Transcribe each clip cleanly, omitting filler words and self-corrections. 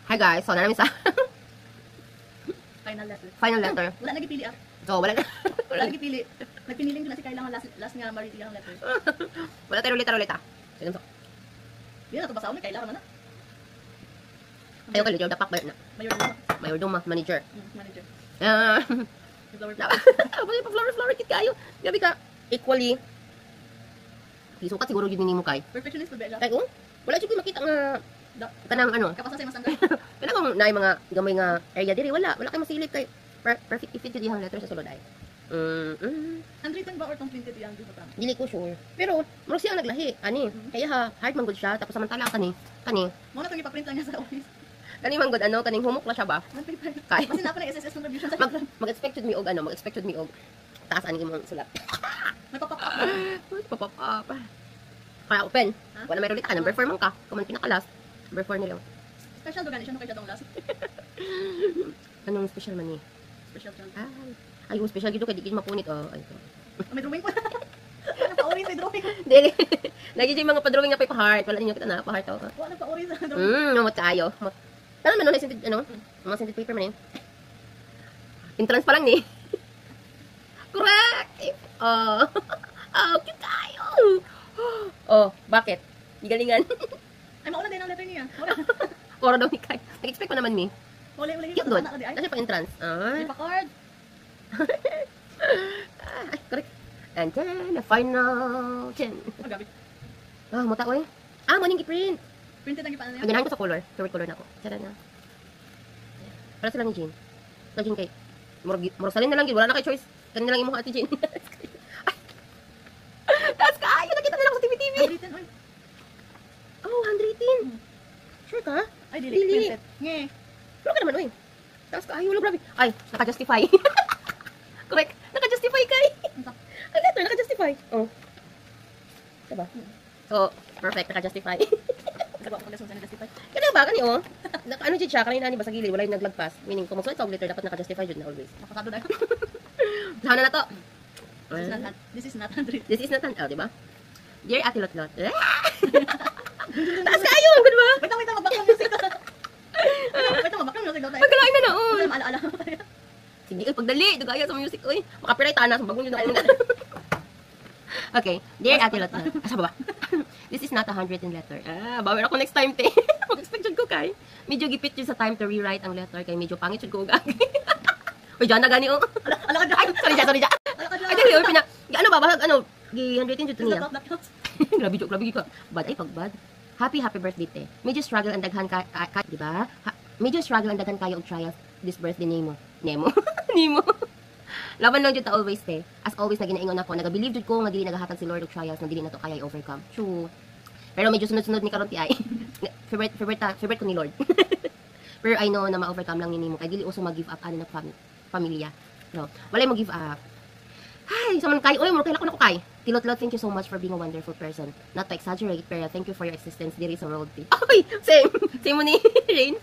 Hi guys, so na namin sa Final letter. final letter. Wala nagipili ah. So, wala na. Wala nagipili. Nagpiniling ko na si Kyle lang last nga mariti ang letter. Wala tayo ulit. Sige, so. Di na to basa ni Kyle na. Ayaw ka, Lidyo, dapak ba na? Mayordoma, manager. Manager. Ah, Flower. wala pa flower kit kayo. Gabi ka, equally. Isukat siguro yun ni mo kay. Perfectionist pa ba siya? Kaya, wala siya makita nga, kanang ano, Kapasa sa masangga. kailan kong naay mga gamay nga area diri, wala kayo masilip kay perfect if yung letter sa sulod ay. Handwritten ba or tong printed yan dito pa? Dili ko sure. Pero, mura siya naglahi, ani. Kaya ha, hard man good siya, tapos samantala kani, Mo na tong ipaprint lang niya sa office. kani man good, kaning humok na siya ba? One paper. Kay. Kasi na pa ng SSS contribution sa Mag-expected me og taas ani imong sulat. May pop-up. Pop up. Kaya open. Ha? Wala may ulit ka, number 4 man ka. Kuman pinakalas. Number 4 nila. Special dogan siya no kay jatong last. Anong special man ni? Special chance. Ay, yung special gito kay di mapunit ay ito. May drawing pa. Pa-orange may drawing. Dili. Lagi yung mga pa-drawing nga pa heart. Wala ninyo kita na pa heart ako. Wala pa-orange sa drawing. Namot kayo. Tama man mga scented paper man entrance pa lang ni. Correct. Cute kayo. Bakit? Galingan. Ay mauna din ang letter niya. Koro daw ni Kai. Nag-expect ko naman ni. Uli. Cute doon. Kasi pang entrance. May pa-card. Correct. And then, the final 10. Magabi. Muta ko eh. Maning i-print. Printed ang ipaan niya. Ganahan ko sa color. Favorite color na ako. Tara na. Para sila ni Jean. Sa Jean kay. Morosalin na lang, wala na kay choice. Kanina lang yung mga ati Jean. Taas ka! Ayun, nakita nila ako sa TV-TV. Handwritten, oy. Handwritten. Sure ka? Ay, dili. Dili. Printed. Nge. Pero ka naman, oy. Taas ka, ayaw, grabe. Ay, naka-justify. Correct. Naka-justify kay. Ang letter, naka-justify. Diba? So, perfect, naka-justify. Nagawa ko pag-lesson sa justify. Kaya ba, kani ano dyan siya, kanina ba sa gilid, wala yung naglagpas. Meaning, kung magsulit sa letter, dapat naka-justify dyan na always. Napasado na. Lahat na to. This is not handwritten. This is not diba? Dear Ate Lotlot. Taas kayo, good ba? Wait lang, mag-background music ka. Wait lang, mag-background music daw tayo. Magkalain na noon. Maala-ala. Sige, pagdali, dugaya sa music, oy. Makapiright na, sa bagong yun na. Okay, dear Ate Lotlot. Asa ba ba? This is not a handwritten letter. Bawal ako next time, te. Mag-expect ko kay. Medyo gipit yun sa time to rewrite ang letter, kay medyo pangit yun ko ugagi. Uy, dyan na gani, Ala ka dyan. Ay, sorry dyan. Ala ka dyan. Ay, dali, ano ba, bahag, gi-handwritten yun to niya. Blackouts. Grabe ka. Bad, ay, pagbad. Happy birthday, te. Medyo struggle ang daghan ka, di ba? Medyo struggle ang daghan kayo og trials this birthday Nemo. Nemo. Laban lang jud ta always, te. As always, naginaingon ako. Nagabelieve jud ko nga dili nagahatag si Lord og trials na dili na to kaya i-overcome. True. Pero medyo sunod-sunod ni karon ti ay. Favorite ko ni Lord. Pero I know na ma-overcome lang ni Nemo kay dili uso mag-give up ani na pamilya. No. Walay mo give up. Hi, sa man kay, oy, mo kay ko kay. Tilot-lot, thank you so much for being a wonderful person. Not to exaggerate, pero thank you for your existence diri sa world. Oy, same. Same mo ni Rain.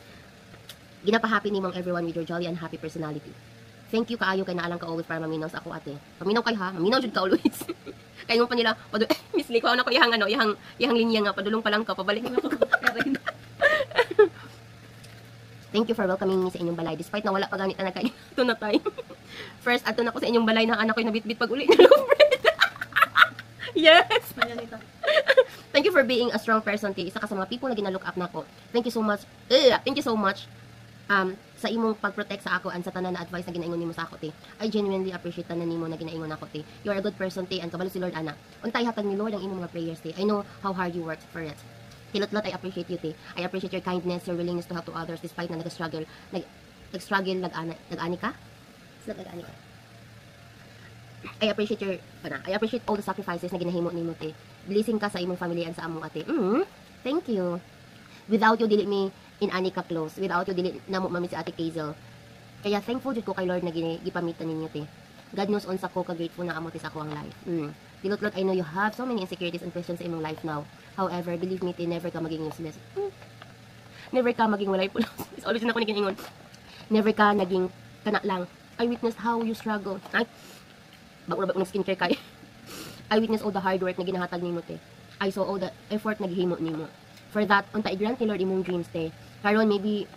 Ginapa-happy ni mong everyone with your jolly and happy personality. Thank you kaayo kay naalang ka always para maminaw sa ako ate. Paminaw kay ha, maminaw jud ka always. Kay mo pa nila, Miss Lee, ko na ko yang linya nga padulong pa lang ka, pabalik na ako. Thank you for welcoming me sa inyong balay despite na wala pa ganit na kay to na time. First ato na ko sa inyong balay na anak ko nabitbit pag uli na girlfriend. Yes. Thank you for being a strong person, T. Isa ka sa mga people na gina-look up nako. Thank you so much. Thank you so much. Sa imong pag-protect sa ako and sa tanan na advice na ginaingon nimo sa ako, te. I genuinely appreciate tanan nimo na ginaingon ako, te. You are a good person, te, and kabalo si Lord ana. Untay hatag ni Lord ang imong mga prayers, te. I know how hard you worked for it. Tilot-lot, I appreciate you, te. I appreciate your kindness, your willingness to help to others despite na nag-struggle, nag-ani ka? Nag-ani ka. I appreciate all the sacrifices na ginahimo nimo, te. Blessing ka sa imong family and sa among ate. Thank you. Without you, dili me in ani ka close. Without you, dili na mo mami si Ate Hazel. Kaya thankful jud ko kay Lord na gipamitan ninyo, te. God knows unsa ko ka-grateful na amo te sa ako ang life. Tilot-lot, I know you have so many insecurities and questions sa imong life now. However, believe me, te, never ka maging useless. Never ka maging walay pulos. It's always na ko nigingon. Never ka naging kana lang. I witnessed how you struggle. Ay, bago na skincare kay. I witnessed all the hard work na ginahatag nimo, te. I saw all the effort na gihimo nimo. For that, unta i-grant ni Lord imong dreams, te. Karon maybe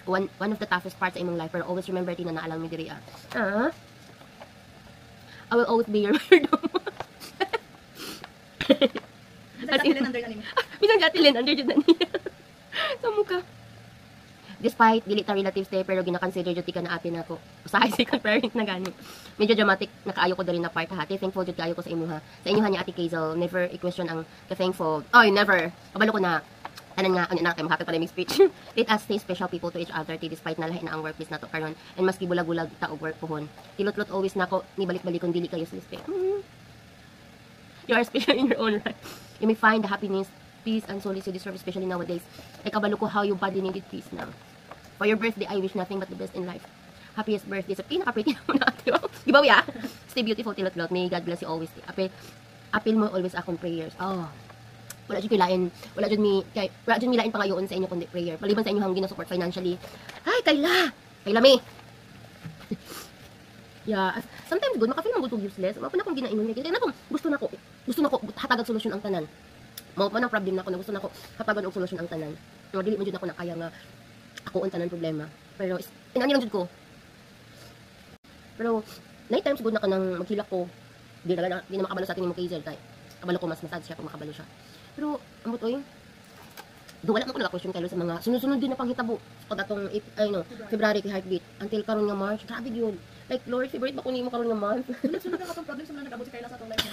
one of the toughest parts sa imong life, pero always remember tina na alam mi diri ah. I will always be your weirdo. Bisag katilin under na nimo. Bisag katilin under jud na niya. Sa mukha. Despite dili ta relatives tay pero gina-consider jud ka na ate nako. Usahay second parent na gani. Medyo dramatic nakaayo ko diri na part ha. Thankful jud kaayo ko sa imuha. Sa inyo ni Ate Kazel, never i-question ang ka-thankful. Oy, never. Kabalo ko na tanan nga ano na kay makakita pa na speech. Let us stay special people to each other despite na lahi na ang workplace nato karon and maski bulag-bulag ta og work pohon. Tilot-lot always nako ni balik-balikon dili kayo sa respect. You are special in your own right. You may find the happiness, peace, and solace you deserve, especially nowadays. Ay kabalo ko how you body needed peace now. For your birthday, I wish nothing but the best in life. Happiest birthday sa pinaka-pretty naman natin. Gibaw ya. Stay beautiful, tilot-lot. May God bless you always. Apil mo always akong prayers. Oh. Wala dyan kilain. Wala dyan mi lain pangayoon sa inyo kundi prayer. Paliban sa inyo hanggang support financially. Ay, Kayla me. Yeah, sometimes good makafeel man gud useless. Mao pa na kong ginainon ni. Kaya na kung gusto nako hatagag solusyon ang tanan. Mao pa na problem nako na gusto nako hatagan og solusyon ang tanan. Pero dili man jud nako nakaya nga ako ang tanan problema. Pero inani lang jud ko. Pero night times good na kanang maghilak ko. Di na makabalo sa atin ni Kazel kay kabalo ko mas sad siya kung makabalo siya. Pero ambot oy. Wala man ko naka-question kayo sa mga sunod-sunod din na panghitabo. Pag atong February kay heartbeat until karon nga March. Grabe gyud. Like Lord, favorite ba ko nimo karon nga month? Sunod na katong problem sa mga nagabot si Kayla sa atong life.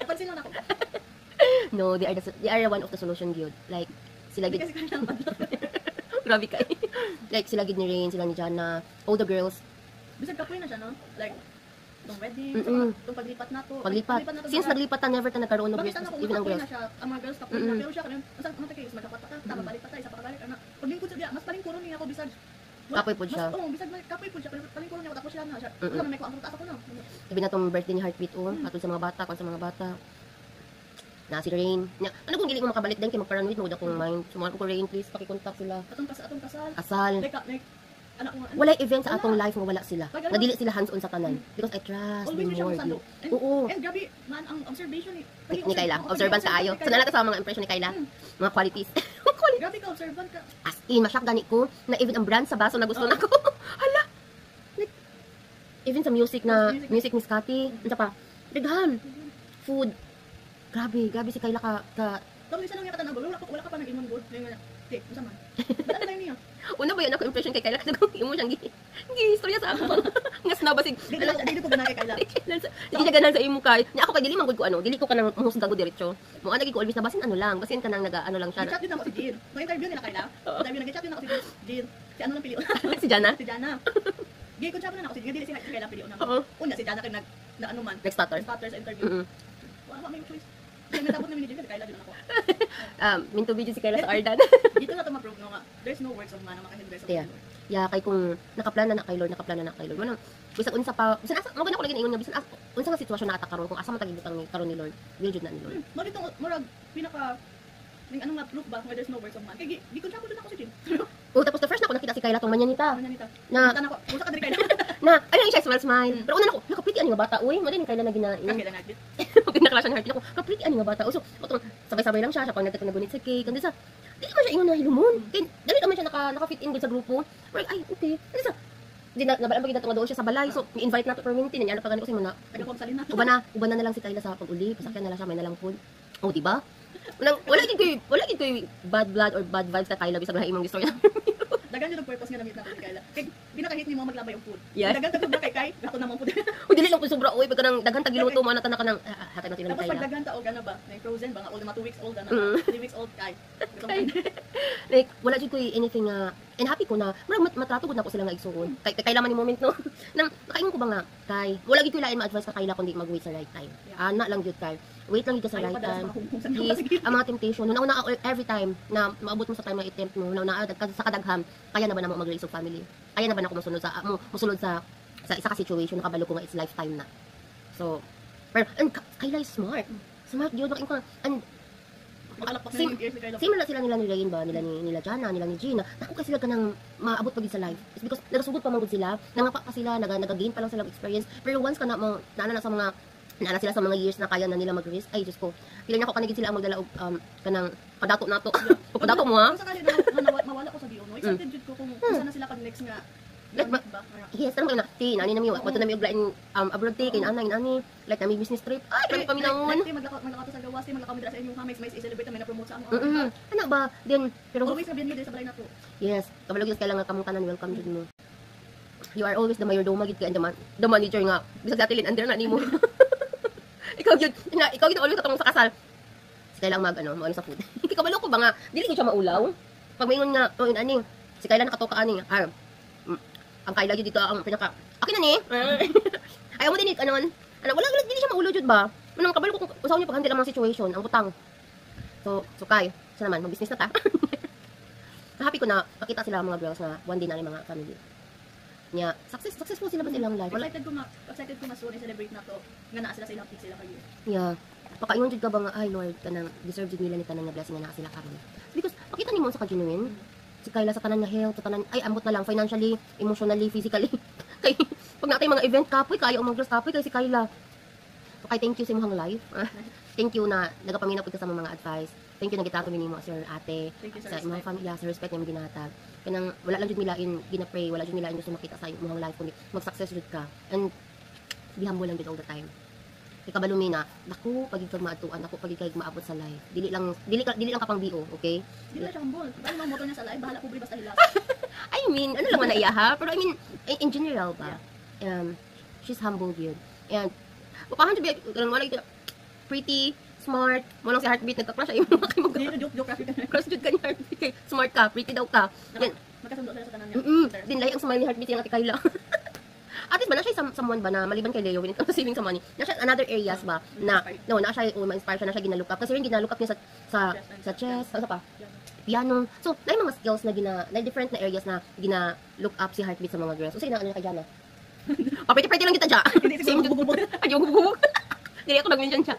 Napansin lang ako. No, they are one of the solution gyud. Like sila gid. Kasi Kayla man. Grabe kay. Like sila gid ni Rain, sila ni Jana, all the girls. Bisag kapoy na siya no? Like tong wedding, tong paglipat nato. Paglipat. Since naglipat ta never ta nagkaroon ng girls, girls, even ang girls. Na siya, ang mga girls kapoy na pero siya karon asa man ta kay magkapat ta, tama balik pa ta isa pa kabalik ana. Paglingkod siya, mas palingkuron niya ako bisag. Kapoy pod siya. Oo, bisag kapoy pod siya, palingkuron niya ako tapos siya na siya. Wala may ko ang taas ako na. Sabi na tong birthday ni Heartbeat atol sa mga bata, kon sa mga bata. Na si Rain. Ano kung dili mo makabalik din kay magparanoid mo akong mind. Sumama ko Rain, please paki-contact sila. Atong kasal. Kasal. Like anak ko. Wala event sa atong life nga wala sila. Nadili sila hands-on sa tanan. Because I trust them more. Oo. And grabe man ang observation ni Kayla. Observant kaayo. So nalata sa mga impression ni Kayla. Mga qualities. Grabe ka observant ka. As in, masyak gani ko na even ang brand sa baso na gusto nako. Hala. Like, even sa music ni Scotty. Ano pa? Daghan. Food. Grabe si Kayla ka. Tapos isa lang yung katanaw, wala ka pa nag-imon good. Okay, masama. Ba't ano lang niya? Una ba yun ako impression kay Kayla? Kasi kung imo siyang gi-istorya sa ako. Nga snabasig. Dili ko ganang kay Kayla. Hindi na ganan sa imo kay. Nya ako kay dili man gud ko ano, dili ko kanang mahusga ko diretso. Mo ana ko always na basin ano lang, basin kanang ano lang siya. Chat din ako si Jill. May interview nila Kayla. Interview nag-chat din ako si Jill. Si ano lang pilion. Si Jana. Gay ko chat na ako si Jill, dili si Kayla pilion na. Una si Jana kay na ano man. Next starter sa interview. Wala may choice. Kaya natabot namin ni Jill, Kayla din ako. Minto video si Kayla sa Ardan. Dito na ito ma-prove no nga. There's no works of man na makahindres of Lord. Yeah, kay kung nakaplana na kay Lord. Manang bisag unsa pa, bisan asa mo gani ko lagi ingon nga bisan unsa nga sitwasyon na ata karon kung asa man tagibutang ni karon ni Lord. Will jud na ni Lord. Mo dito murag pinaka ning ano nga proof ba nga there's no works of man. Kay di ko din ako si Jill. Tapos the first na ko nakita si Kayla tong manyanita. Na tanako, usa ka diri Kayla. Na, ayun siya smile. Pero una nako, pretty ani nga bata. Uy, mo din Kayla na gina. Kayla na gid. Kinaklasyan heart ako. Pretty ani nga bata. So, sabay-sabay lang siya pag nagtatanabunit sa cake. Kandi sa di man siya ingon na hilumon. Kay dali naman siya naka-fit in sa grupo. Pero ay, okay. Kasi sa di na nabalaan pag nga doon siya sa balay. So, ni-invite na to permanently. Niya pa gani ko si mana. Uban na lang si Kayla sa pag-uli. Pasakyan na lang siya, may nalang food. Oh, di ba? Wala gid ko bad blood or bad vibes sa Kayla bisag lahi imong istorya. Dagan yung purpose nga namit natin ni Kayla. Kay pinakahit ni mo maglabay og food. Yes. Dagan tagod na kay gato na mo food. O dili lang po sobra oy pagka nang daghan tagiluto mo ana ta kanang hatag natin ng Tapos Kayla. pag daghan ta og ano ba, may frozen ba nga old na 2 weeks old na 3 weeks old kay. Like wala jud ko anything and happy ko na matrato gud na ko sila nga igsuon. Kayla man ni moment no. Nang nakaingon ko ba nga kay wala gid ko lain ma-advise ka Kayla kundi mag-wait sa right time. Ana lang jud kay. Wait lang gid sa right time. Please, ang mga temptation no na every time na maabot mo sa time na attempt mo na sa kadagham kaya na ba na mo mag-raise family? Kaya na ba na ako musulod sa isa ka situation na kabalo ko nga it's lifetime na. So, pero Kayla is smart. Smart yun. And same na sila nila ni Rain ba, nila Jana, nila ni Gina. Ako kasi sila kanang maabot pagid sa life. It's because nagasugod pa man sila, nangapa pa sila, nagagain pa lang sila experience. Pero once ka na mo naana sila sa mga years na kaya na nila mag-risk, ay Diyos ko, pila na ako kanigid sila ang magdala og kanang padato nato. Padato mo ha? Kung sakali na mawala ko sa Dion, excited jud ko kung usa na sila kag next nga. Like, Like ba? Yes, tarong kayo na. Ti, nani nami, wato nami uglain abroad ti, kay ani. Like, nami business trip. Ay, grabe kami naon. Maglakaw sa gawas, maglakaw mi dira sa inyong hamay, may i-celebrate na na-promote sa amo. Ano ba? Then, pero Always sabihin mo din sa balay nato. yes, kabalog yung kailangan kamong tanan, welcome jud mo. You are always the mayordomo gid kay the manager nga. Bisag dati lin under na nimo. Ikaw gid always katong sa kasal. Si kailang maano sa food. Hindi kabalo ko ba nga dili ko siya maulaw. Pag maingon nga ani, si kailan nakatoka ani. Ang kaila jud dito ang pinaka. Akin na ni. Ayaw mo din anon. Wala dili siya maulo jud ba? Manang kabalo ko usaw niya pag handle ang mga situation, ang butang. So kay, sa naman mag-business na ta. Happy ko na makita sila mga girls na one day na mga family. Nya, successful sila ba silang life? Wala. Excited ko nga soon i-celebrate na to. Nga naa sila sa ilang sila kayo. Yeah. Pakaingon jud ka ba nga ay Lord kanang deserve jud nila ni tanan nga blessing nga naa sila karon. Because makita nimo sa ka-genuine. Si Kayla sa tanan nga health, sa tanan ay ambot na lang financially, emotionally, physically. Kay pag natay mga event kapoy kayo ang mga girls kapoy kay si Kayla. Okay, thank you sa imong life. Thank you na nagapaminaw pud ka sa mga advice. Thank you na gitato mi nimo sir ate. Thank you Sa sa imong pamilya, sa respect nga ginatag. Kanang wala lang jud nilain gina-pray, wala jud nilain gusto makita sa imong life kundi mag-success jud ka. And be humble lang jud all the time. Kay kabalo mi na, naku pagig kag maatuan, naku pagig kag maabot sa life. Dili lang kapang bio, okay? Hindi na siya humble. Dahil mga motor niya sa live, bahala po basta hilas. I mean, ano lang man na iya ha? Pero I mean, in general ba? She's humble yun. And, papahan siya, wala ito, pretty, smart, mo lang si Heartbeat, nagka-crush ay mga kayo Hindi na joke graphic. crush jud ka ni Heartbeat, kay smart ka, pretty daw ka. Then, Magkasundo sila sa tanan niya. din lahi ang smile ni Heartbeat yung ati Kayla. At least ba, na siya someone ba na maliban kay Leo when it comes to saving sa money, na siya another areas ba, na siya, ma-inspire siya, na siya ginalook up. Kasi rin ginalook up niya sa chess, sa pa, piano. So, na yung mga skills na different na areas na gina-look up si Heartbeat sa mga girls. So, sige na, ano na kay Jana? Pretty lang kita dyan. Hindi siya bububog. Ay, yung bububog. Dili ako nag-mention siya.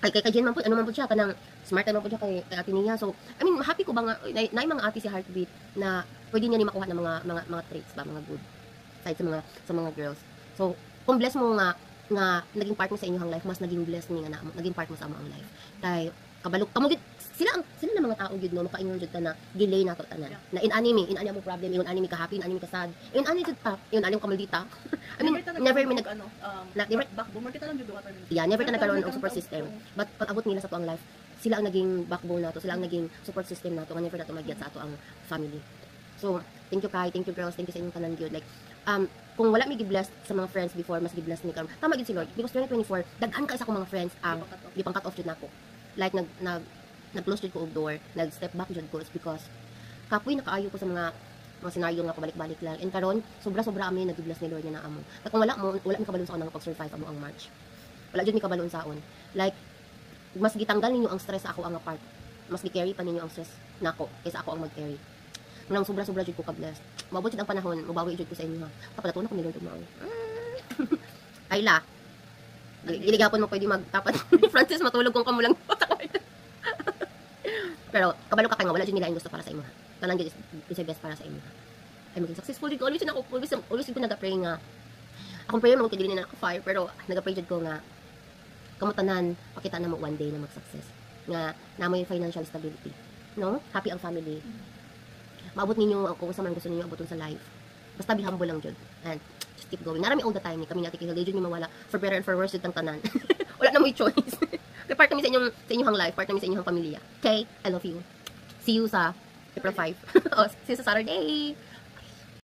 Kay Jen man po, ano man po siya, kanang smart naman po siya kay ate niya. So, I mean, happy ko ba nga, na yung mga ate si Heartbeat na pwede niya ni makuha ng mga traits ba, mga good side sa mga girls. So, kung bless mo nga naging part mo sa inyong life, mas naging bless ni nga na naging part mo sa among life. Kay kabalok kamo gid sila na mga tao gid no makaingon jud ta na delay nato tanan. Na in anime mo problem, in anime ka happy, in anime ka sad. In anime jud ta, in anime ka maldita. I mean, never mi backbone kita lang jud ato. Yeah, never ta nagkaroon og support system. But pag abot nila sa tuang life, sila ang naging backbone nato, sila ang naging support system nato nga never nato magyat sa ato ang family. So, thank you Kai, thank you girls, thank you sa inyong tanan gyud. Like kung wala mi gi-blessed sa mga friends before, mas gi-bless ni karon. Tama gid si Lord because 2024 daghan ka sa akong mga friends ang gipang cut off jud nako. Like nag-close jud ko og door, nag-step back jud ko is because kapoy nakaayo ko sa mga scenario nga pabalik-balik lang. And karon sobra-sobra ami nag-bless ni Lord niya na amo. Kung wala mi kabalon sa kanang pag-survive amo ang March. Wala jud mi kabalon saon. Like mas gitanggal ninyo ang stress sa ako ang part. Mas gi-carry pa ninyo ang stress nako kaysa ako ang mag-carry. Nang sobra-sobra jud ko ka-bless. Maabot jud ang panahon, mabawi jud ko sa inyo ha. Kapatatunan ko ni Lord mao. Ayla. Giligapon mo pwede magtapat ni Francis matulog kung kamo lang. Pero kabalo ka kay nga wala jud nila ang gusto para sa imo. Tanan jud is the best para sa imo. Ay maging successful jud ko always na ako always ko nag-pray nga. Akong prayer mo kay dili na ako fire pero nag-pray jud ko nga kamo tanan pakita na mo one day na mag-success. Nga na may financial stability. No? Happy ang family. Maabot ninyo kung sa man gusto ninyo abuton sa life. Basta be humble lang jud. And just keep going. Narami all the time ni kami natin kay jud ni mawala for better and for worse jud ang tanan. Wala na mo choice. Kay part kami sa inyong life, part kami sa inyong pamilya. Okay? I love you. See you sa April 5. See you sa Saturday.